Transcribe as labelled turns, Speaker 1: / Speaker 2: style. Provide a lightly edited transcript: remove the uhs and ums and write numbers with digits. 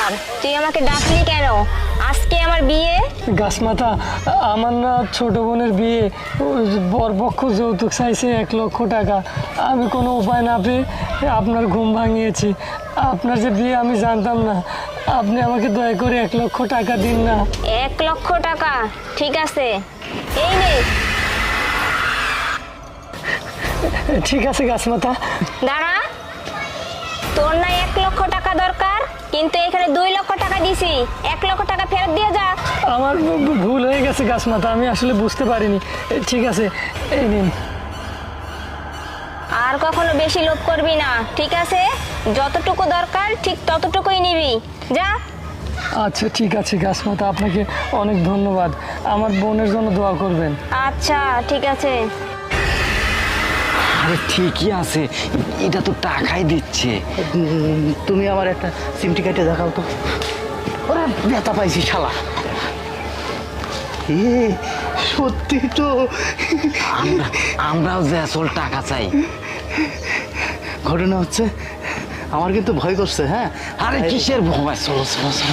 Speaker 1: দরকার? তুই আমাকে ডাকলি কেন? আজকে আমার বিয়ে।
Speaker 2: গাছমাতা, আমার না ছোট বোনের বিয়ে, বরপক্ষ যৌতুক চাইছে 1 লক্ষ টাকা। আমি কোনো উপায় না পেয়ে আপনার ঘুম ভাঙিয়েছি। আপনার যে বিয়ে আমি জানতাম না। আপনি আমাকে দয়া করে 1 লক্ষ টাকা দিন না।
Speaker 1: 1 লক্ষ টাকা? ঠিক আছে, এই নে।
Speaker 2: ঠিক আছে গাছমাতা।
Speaker 1: দাঁড়া, তোর না 1 লক্ষ টাকা দরকার, কিন্তু এখানে 2 লক্ষ টাকা দিছি। 1 লক্ষ টাকা ফেরত দিয়ে যা।
Speaker 2: আমার ভুল হয়ে গেছে গাছমাতা, আমি আসলে বুঝতে পারিনি। ঠিক আছে, এই নিন।
Speaker 1: আর কখনো বেশি লোভ করবি না, ঠিক আছে? যতটুকু দরকার ঠিক ততটুকুই নিবি, যা।
Speaker 2: আচ্ছা ঠিক আছে গাছমাতা, আপনাকে অনেক ধন্যবাদ। আমার বোনের জন্য দোয়া করবেন।
Speaker 1: আচ্ছা ঠিক আছে।
Speaker 3: আরে ঠিকই আছে, এটা তো টাকাই দিচ্ছে।
Speaker 4: তুমি আমার একটা সিমটি কেটে দেখাও তো। ওরে ব্যথা পাইছি শালা। এ সত্যি তো।
Speaker 3: আমরাও যে আসল টাকা চাই।
Speaker 4: ঘটনা হচ্ছে আমার কিন্তু ভয় করছে। হ্যাঁ,
Speaker 3: আরে কিসের ভয়? চলো চলো চলো।